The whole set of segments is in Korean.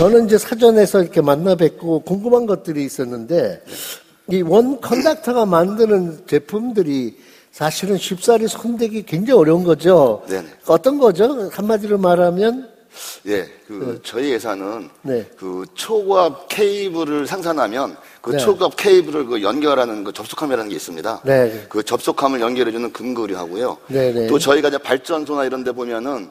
저는 이제 사전에서 이렇게 만나 뵙고 궁금한 것들이 있었는데, 이 원 컨덕터가 만드는 제품들이 사실은 쉽사리 손대기 굉장히 어려운 거죠. 네네. 어떤 거죠? 한마디로 말하면? 예, 저희 회사는 네. 초고압 케이블을 생산하면 네. 초고압 케이블을 연결하는 접속함이라는 게 있습니다. 네. 그 접속함을 연결해주는 근거리 하고요. 네네. 또 저희가 이제 발전소나 이런 데 보면은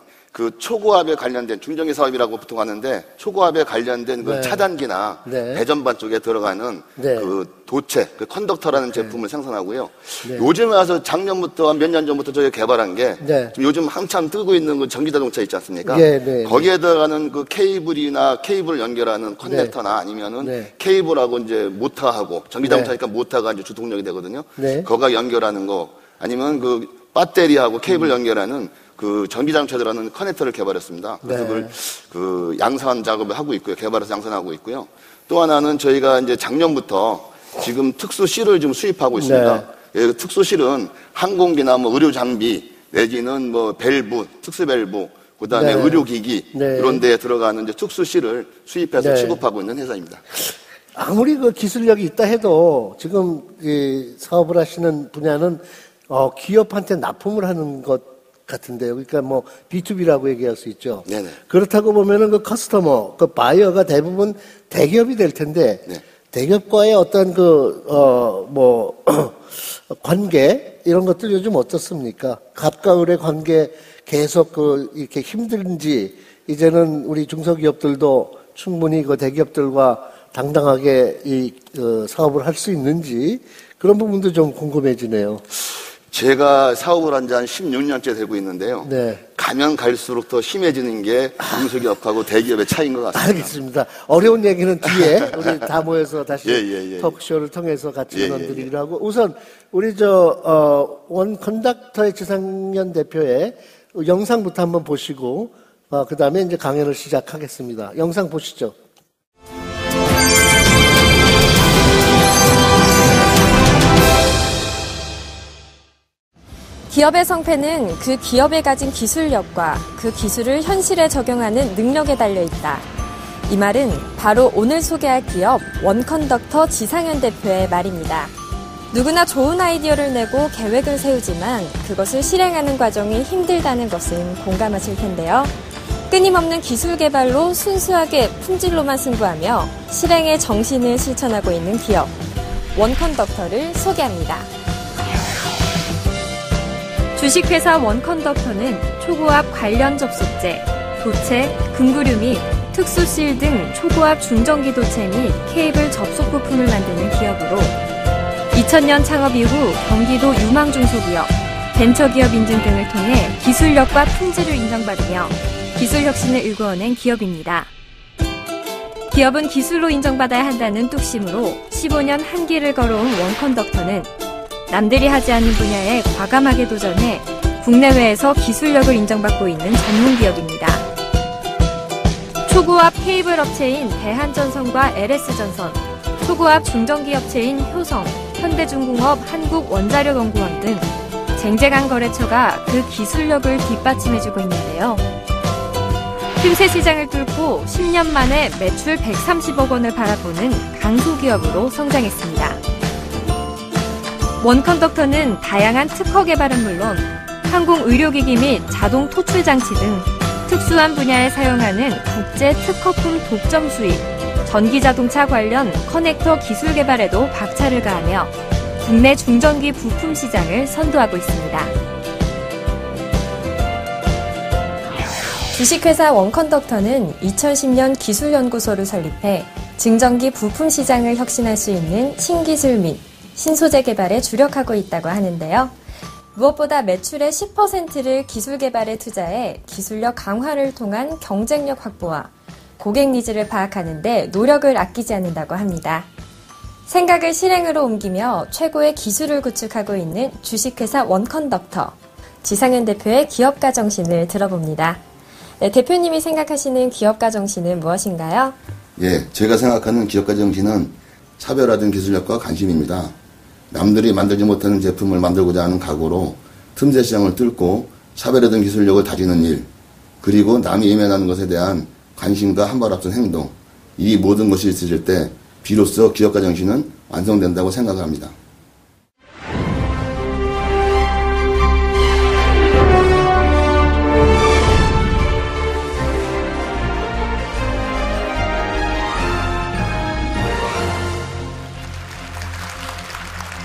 초고압에 관련된 중정기 사업이라고 보통 하는데 초고압에 관련된 네. 차단기나 네. 배전반 쪽에 들어가는 네. 도체, 컨덕터라는 제품을 생산하고요. 네. 요즘에 와서 작년부터 몇 년 전부터 저희가 개발한 게 네. 요즘 한참 뜨고 있는 전기자동차 있지 않습니까? 네. 거기에 들어가는 케이블이나 케이블을 연결하는 커넥터나 아니면은 네. 케이블하고 이제 모터하고 전기자동차니까 모터가 이제 주동력이 되거든요. 네. 거기가 연결하는 거 아니면 배터리하고 케이블 연결하는 전기자동차에 들어가는 커넥터를 개발했습니다. 그래서 네. 그걸 양산 작업을 하고 있고요. 개발해서 양산하고 있고요. 또 하나는 저희가 이제 작년부터 지금 특수실을 지금 수입하고 있습니다. 네. 예, 특수실은 항공기나 의료 장비 내지는 밸브, 특수 밸브, 그다음에 네. 의료기기 네. 이런 데에 들어가는 이제 특수실을 수입해서 네. 취급하고 있는 회사입니다. 아무리 기술력이 있다 해도 지금 이 사업을 하시는 분야는 기업한테 납품을 하는 것 같은데요. 그러니까 B2B라고 얘기할 수 있죠. 네네. 그렇다고 보면은 커스터머, 바이어가 대부분 대기업이 될 텐데, 네. 대기업과의 어떤 관계, 이런 것들 요즘 어떻습니까? 갑과 을의 관계 계속 이렇게 힘든지, 이제는 우리 중소기업들도 충분히 대기업들과 당당하게 사업을 할 수 있는지, 그런 부분도 좀 궁금해지네요. 제가 사업을 한 지 한 16년째 되고 있는데요. 네. 가면 갈수록 더 심해지는 게 중소기업하고 대기업의 차이인 것 같습니다. 알겠습니다. 어려운 얘기는 뒤에 우리 다 모여서 다시 예. 토크쇼를 통해서 같이 논드리기로 예. 하고, 우선 우리 원 컨덕터의 지상현 대표의 영상부터 한번 보시고 그 다음에 이제 강연을 시작하겠습니다. 영상 보시죠. 기업의 성패는 그 기업에 가진 기술력과 그 기술을 현실에 적용하는 능력에 달려 있다. 이 말은 바로 오늘 소개할 기업 원컨덕터 지상현 대표의 말입니다. 누구나 좋은 아이디어를 내고 계획을 세우지만 그것을 실행하는 과정이 힘들다는 것은 공감하실 텐데요. 끊임없는 기술 개발로 순수하게 품질로만 승부하며 실행의 정신을 실천하고 있는 기업 원컨덕터를 소개합니다. 주식회사 원컨덕터는 초고압 관련 접속제, 도체, 금구류 및 특수실 등 초고압 중전기 도체 및 케이블 접속 부품을 만드는 기업으로 2000년 창업 이후 경기도 유망중소기업, 벤처기업 인증 등을 통해 기술력과 품질을 인정받으며 기술 혁신을 일궈낸 기업입니다. 기업은 기술로 인정받아야 한다는 뚝심으로 15년 한 길을 걸어온 원컨덕터는 남들이 하지 않는 분야에 과감하게 도전해 국내외에서 기술력을 인정받고 있는 전문 기업입니다. 초고압 케이블 업체인 대한전선과 LS전선, 초고압 중전기 업체인 효성, 현대중공업 한국원자력연구원 등 쟁쟁한 거래처가 그 기술력을 뒷받침해주고 있는데요. 틈새 시장을 뚫고 10년 만에 매출 130억 원을 바라보는 강소기업으로 성장했습니다. 원컨덕터는 다양한 특허 개발은 물론 항공 의료기기 및 자동 토출 장치 등 특수한 분야에 사용하는 국제 특허품 독점 수입, 전기자동차 관련 커넥터 기술 개발에도 박차를 가하며 국내 중전기 부품 시장을 선도하고 있습니다. 주식회사 원컨덕터는 2010년 기술연구소를 설립해 증전기 부품 시장을 혁신할 수 있는 신기술 및 신소재 개발에 주력하고 있다고 하는데요. 무엇보다 매출의 10%를 기술 개발에 투자해 기술력 강화를 통한 경쟁력 확보와 고객 니즈를 파악하는 데 노력을 아끼지 않는다고 합니다. 생각을 실행으로 옮기며 최고의 기술을 구축하고 있는 주식회사 원컨덕터, 지상현 대표의 기업가 정신을 들어봅니다. 네, 대표님이 생각하시는 기업가 정신은 무엇인가요? 예, 제가 생각하는 기업가 정신은 차별화된 기술력과 관심입니다. 남들이 만들지 못하는 제품을 만들고자 하는 각오로 틈새 시장을 뚫고 차별화된 기술력을 다지는 일, 그리고 남이 외면하는 것에 대한 관심과 한 발 앞선 행동, 이 모든 것이 있으실 때 비로소 기업가 정신은 완성된다고 생각을 합니다.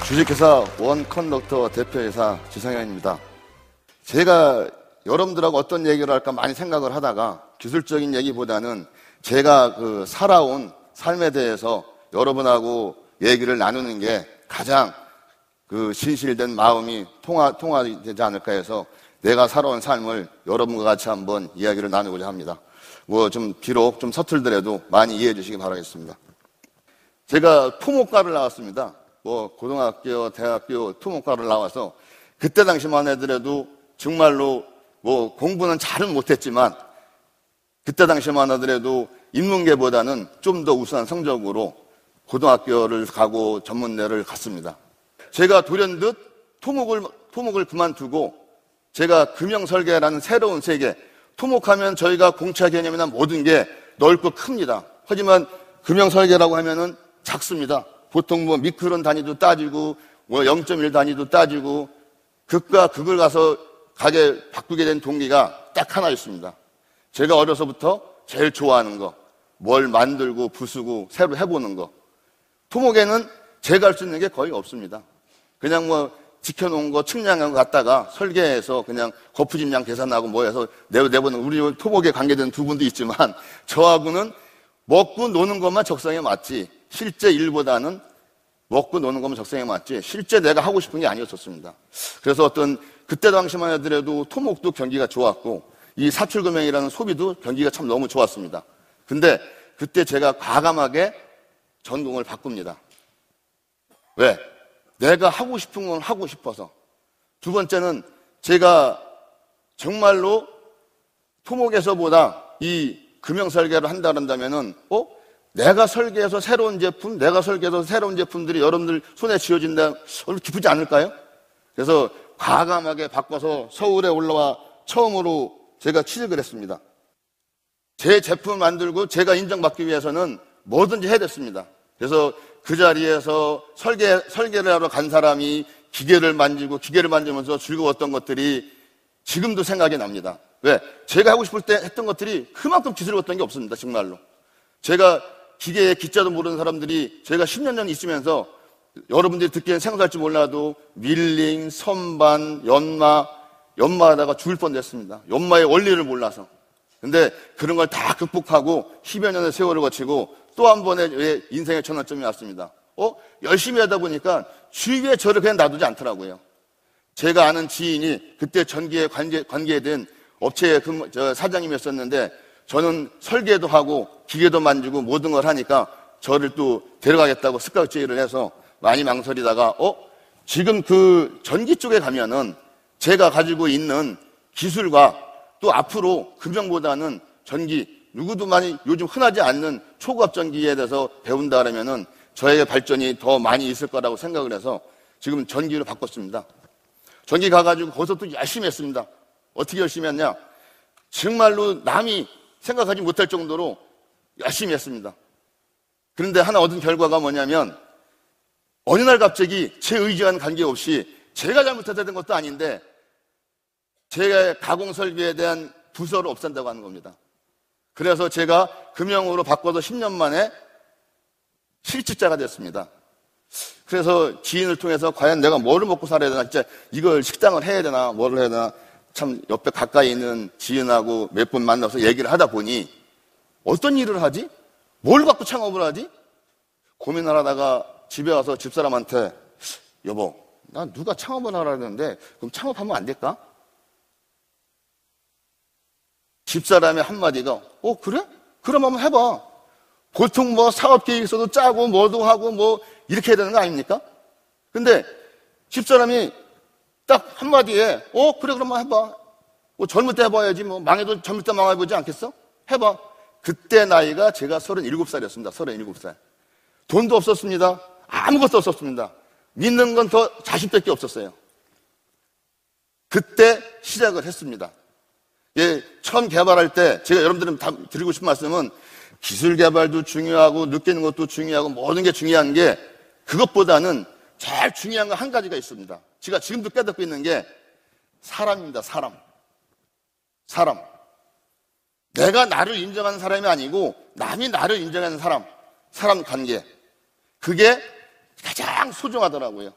주식회사 원컨덕터 대표이사 지성현입니다. 제가 여러분들하고 어떤 얘기를 할까 많이 생각을 하다가 기술적인 얘기보다는 제가 살아온 삶에 대해서 여러분하고 얘기를 나누는 게 가장 진실된 마음이 통하지 않을까 해서 내가 살아온 삶을 여러분과 같이 한번 이야기를 나누고자 합니다. 비록 좀 서툴더라도 많이 이해해 주시기 바라겠습니다. 제가 토목과를 나왔습니다. 고등학교, 대학교 토목과를 나와서 그때 당시만 하더라도 정말로 공부는 잘은 못했지만 그때 당시만 하더라도 인문계보다는 좀 더 우수한 성적으로 고등학교를 가고 전문대를 갔습니다. 제가 돌연듯 토목을 그만두고 제가 금형설계라는 새로운 세계, 토목하면 저희가 공차 개념이나 모든 게 넓고 큽니다. 하지만 금형설계라고 하면은 작습니다. 보통 미크론 단위도 따지고 0.1 단위도 따지고 극과 극을 가서 가게 바꾸게 된 동기가 딱 하나 있습니다. 제가 어려서부터 제일 좋아하는 거, 뭘 만들고 부수고 새로 해보는 거. 토목에는 제가 할 수 있는 게 거의 없습니다. 그냥 지켜놓은 거 측량한 거 갖다가 설계해서 그냥 거푸집량 계산하고 해서 내보는 우리 토목에 관계된 두 분도 있지만 저하고는 먹고 노는 것만 적성에 맞지 실제 일보다는 먹고 노는 것만 적성에 맞지 실제 내가 하고 싶은 게 아니었었습니다. 그래서 그때 당시만 하더라도 토목도 경기가 좋았고 이 사출금형이라는 소비도 경기가 참 너무 좋았습니다. 근데 그때 제가 과감하게 전공을 바꿉니다. 왜? 내가 하고 싶은 건 하고 싶어서. 두 번째는 제가 정말로 토목에서보다 이 금형설계를 한다면은 내가 설계해서 새로운 제품, 내가 설계해서 새로운 제품들이 여러분들 손에 쥐어진다 얼마나 기쁘지 않을까요? 그래서 과감하게 바꿔서 서울에 올라와 처음으로 제가 취직을 했습니다. 제 제품을 만들고 제가 인정받기 위해서는 뭐든지 해야 됐습니다. 그래서 그 자리에서 설계를 하러 간 사람이 기계를 만지면서 즐거웠던 것들이 지금도 생각이 납니다. 왜? 제가 하고 싶을 때 했던 것들이 그만큼 기술었던 게 없습니다. 정말로. 제가 기계의 기자도 모르는 사람들이 제가 10년 전 있으면서 여러분들이 듣기엔 생소할지 몰라도 밀링, 선반, 연마하다가 죽을 뻔했습니다. 연마의 원리를 몰라서. 근데 그런 걸 다 극복하고 10여 년의 세월을 거치고 또 한 번의 인생의 전환점이 왔습니다. 열심히 하다 보니까 주위에 저를 그냥 놔두지 않더라고요. 제가 아는 지인이 그때 전기에 관계된 업체의 사장님이었었는데 저는 설계도 하고 기계도 만지고 모든 걸 하니까 저를 또 데려가겠다고 스카우트 제의를 해서 많이 망설이다가 지금 그 전기 쪽에 가면은 제가 가지고 있는 기술과 또 앞으로 금형보다는 전기 누구도 많이 요즘 흔하지 않는 초고압 전기에 대해서 배운다 그러면은 저에게 발전이 더 많이 있을 거라고 생각을 해서 지금 전기로 바꿨습니다. 전기 가가지고 거기서 또 열심히 했습니다. 어떻게 열심히 했냐? 정말로 남이 생각하지 못할 정도로 열심히 했습니다. 그런데 하나 얻은 결과가 뭐냐면 어느 날 갑자기 제 의지와는 관계없이 제가 잘못했다는 것도 아닌데 제 가공 설비에 대한 부서를 없앤다고 하는 겁니다. 그래서 제가 금형으로 바꿔서 10년 만에 실직자가 됐습니다. 그래서 지인을 통해서 과연 내가 뭐를 먹고 살아야 되나, 진짜 이걸 식당을 해야 되나, 뭐를 해야 되나, 참 옆에 가까이 있는 지인하고 몇 번 만나서 얘기를 하다 보니 어떤 일을 하지? 뭘 갖고 창업을 하지? 고민을 하다가 집에 와서 집사람한테 여보, 난 누가 창업을 하라는데 그럼 창업하면 안 될까? 집사람의 한마디가 그래? 그럼 한번 해봐. 보통 사업 계획 있어도 짜고 뭐도 하고 이렇게 해야 되는 거 아닙니까? 근데 집사람이 딱 한마디에 그래 그럼 해봐. 젊을 때 해봐야지 망해도 젊을 때 망해보지 않겠어? 해봐. 그때 나이가 제가 37살이었습니다. 37살. 돈도 없었습니다. 아무것도 없었습니다. 믿는 건 더 자식밖에 없었어요. 그때 시작을 했습니다. 예, 처음 개발할 때 제가 여러분들은 다 드리고 싶은 말씀은 기술 개발도 중요하고 느끼는 것도 중요하고 모든 게 중요한 게 그것보다는 제일 중요한 건 한 가지가 있습니다. 제가 지금도 깨닫고 있는 게 사람입니다. 사람. 내가 나를 인정하는 사람이 아니고 남이 나를 인정하는 사람 관계. 그게 가장 소중하더라고요.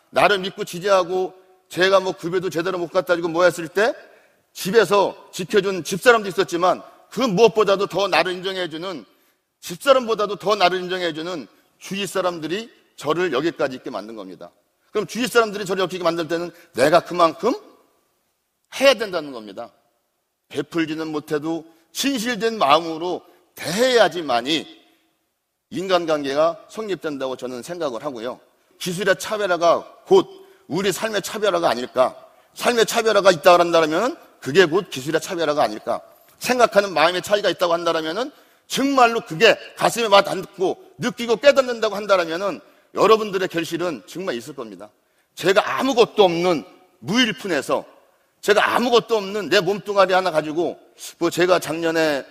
나를 믿고 지지하고 제가 뭐 급여도 제대로 못 갖다 주고 뭐 했을 때 집에서 지켜준 집사람도 있었지만 그 무엇보다도 더 나를 인정해주는 집사람보다도 더 나를 인정해주는 주위 사람들이 저를 여기까지 있게 만든 겁니다. 그럼 주위 사람들이 저를 여기 있게 만들 때는 내가 그만큼 해야 된다는 겁니다. 베풀지는 못해도 진실된 마음으로 대해야지만이 인간관계가 성립된다고 저는 생각을 하고요. 기술의 차별화가 곧 우리 삶의 차별화가 아닐까. 삶의 차별화가 있다고 한다면 그게 곧 기술의 차별화가 아닐까. 생각하는 마음의 차이가 있다고 한다면 정말로 그게 가슴에 와닿고 느끼고 깨닫는다고 한다면 여러분들의 결실은 정말 있을 겁니다. 제가 아무것도 없는 무일푼에서 제가 아무것도 없는 내 몸뚱아리 하나 가지고 뭐 제가 작년에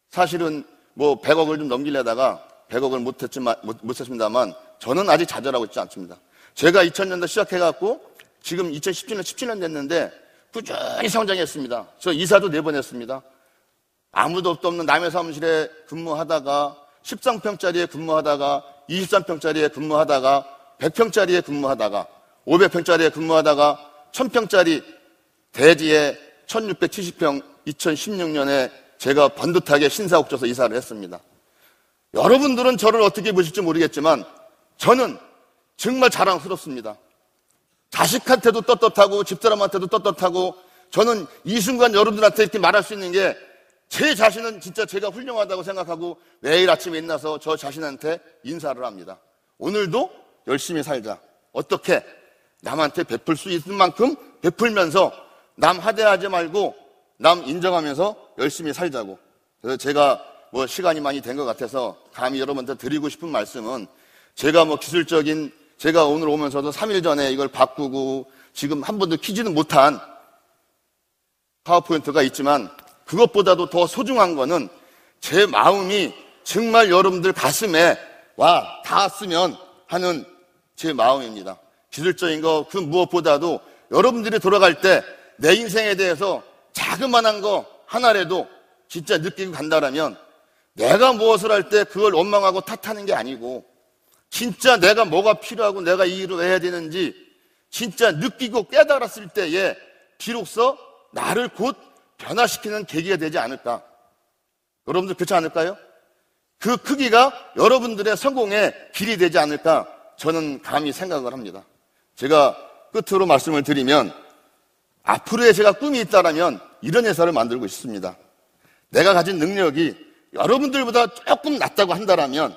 사실은 뭐 100억을 좀 넘기려다가 100억을 못했습니다만 저는 아직 좌절하고 있지 않습니다. 제가 2000년도 시작해갖고 지금 2017년 17년 됐는데 꾸준히 성장했습니다. 저 이사도 4번 했습니다. 아무도 없는 남의 사무실에 근무하다가 13평짜리에 근무하다가 23평짜리에 근무하다가 100평짜리에 근무하다가 500평짜리에 근무하다가 1000평짜리 대지에 1670평 2016년에 제가 번듯하게 신사옥조서 이사를 했습니다. 여러분들은 저를 어떻게 보실지 모르겠지만 저는 정말 자랑스럽습니다. 자식한테도 떳떳하고 집사람한테도 떳떳하고 저는 이 순간 여러분들한테 이렇게 말할 수 있는 게 제 자신은 진짜 제가 훌륭하다고 생각하고 매일 아침에 일어나서 저 자신한테 인사를 합니다. 오늘도 열심히 살자. 어떻게? 남한테 베풀 수 있는 만큼 베풀면서 남 하대하지 말고 남 인정하면서 열심히 살자고. 그래서 제가 뭐 시간이 많이 된 것 같아서 감히 여러분한테 드리고 싶은 말씀은 제가 뭐 기술적인 제가 오늘 오면서도 3일 전에 이걸 바꾸고 지금 한 번도 키지는 못한 파워포인트가 있지만 그것보다도 더 소중한 거는 제 마음이 정말 여러분들 가슴에 와 닿았으면 하는 제 마음입니다. 기술적인 거 그 무엇보다도 여러분들이 돌아갈 때 내 인생에 대해서 자그만한 거 하나라도 진짜 느끼고 간다라면 내가 무엇을 할 때 그걸 원망하고 탓하는 게 아니고 진짜 내가 뭐가 필요하고 내가 이 일을 왜 해야 되는지 진짜 느끼고 깨달았을 때에 비로소 나를 곧 변화시키는 계기가 되지 않을까. 여러분들 그렇지 않을까요? 그 크기가 여러분들의 성공의 길이 되지 않을까 저는 감히 생각을 합니다. 제가 끝으로 말씀을 드리면 앞으로의 제가 꿈이 있다면 이런 회사를 만들고 싶습니다. 내가 가진 능력이 여러분들보다 조금 낫다고 한다면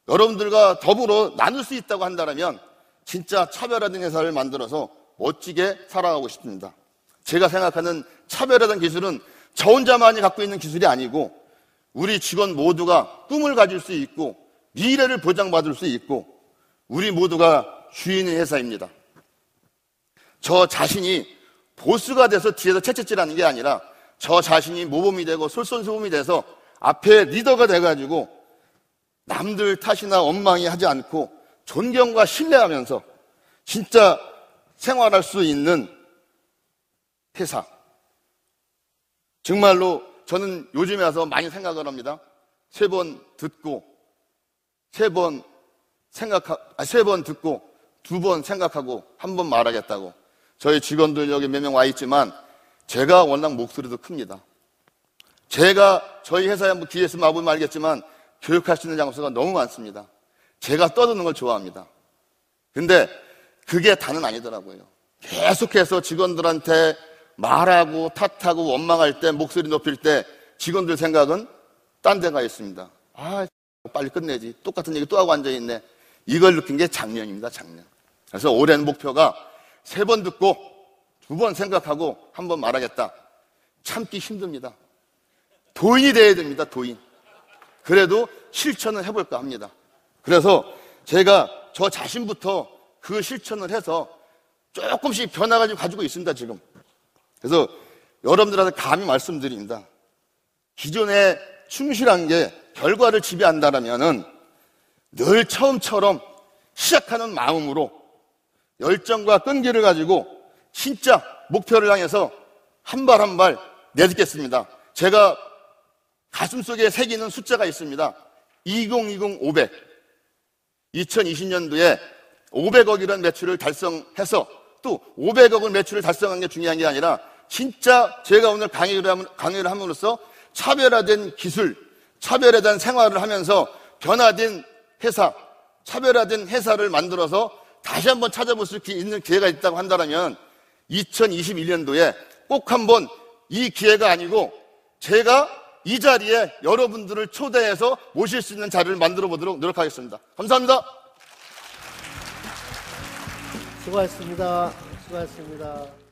여러분들과 더불어 나눌 수 있다고 한다면 진짜 차별화된 회사를 만들어서 멋지게 살아가고 싶습니다. 제가 생각하는 차별화된 기술은 저 혼자만이 갖고 있는 기술이 아니고 우리 직원 모두가 꿈을 가질 수 있고 미래를 보장받을 수 있고 우리 모두가 주인의 회사입니다. 저 자신이 보스가 돼서 뒤에서 채찍질하는 게 아니라 저 자신이 모범이 되고 솔선수범이 돼서 앞에 리더가 돼가지고 남들 탓이나 원망이 하지 않고 존경과 신뢰하면서 진짜 생활할 수 있는 회사. 정말로 저는 요즘에 와서 많이 생각을 합니다. 3번 듣고 3번 듣고 2번 생각하고 1번 말하겠다고. 저희 직원들 여기 몇 명 와 있지만 제가 워낙 목소리도 큽니다. 제가 저희 회사에 한번 기회 있으면 와보면 알겠지만 교육할 수 있는 장소가 너무 많습니다. 제가 떠드는 걸 좋아합니다. 근데 그게 다는 아니더라고요. 계속해서 직원들한테 말하고 탓하고 원망할 때 목소리 높일 때 직원들 생각은 딴 데가 있습니다. 아 빨리 끝내지. 똑같은 얘기 또 하고 앉아있네. 이걸 느낀 게 작년입니다. 작년. 그래서 올해는 목표가 3번 듣고 2번 생각하고 1번 말하겠다. 참기 힘듭니다. 도인이 돼야 됩니다. 도인. 그래도 실천을 해볼까 합니다. 그래서 제가 저 자신부터 그 실천을 해서 조금씩 변화가 좀 가지고 있습니다. 지금. 그래서 여러분들한테 감히 말씀드립니다. 기존에 충실한 게 결과를 지배한다라면은 늘 처음처럼 시작하는 마음으로 열정과 끈기를 가지고 진짜 목표를 향해서 한 발 한 발 내딛겠습니다. 제가 가슴속에 새기는 숫자가 있습니다. 2020 500. 2020년도에 500억이라는 매출을 달성해서 또 500억을 매출을 달성한 게 중요한 게 아니라 진짜 제가 오늘 강의를 함으로써 차별화된 기술, 차별화된 생활을 하면서 변화된 회사, 차별화된 회사를 만들어서 다시 한번 찾아볼 수 있는 기회가 있다고 한다면 2021년도에 꼭 한번 이 기회가 아니고 제가 이 자리에 여러분들을 초대해서 모실 수 있는 자리를 만들어 보도록 노력하겠습니다. 감사합니다. 수고하셨습니다. 수고하셨습니다.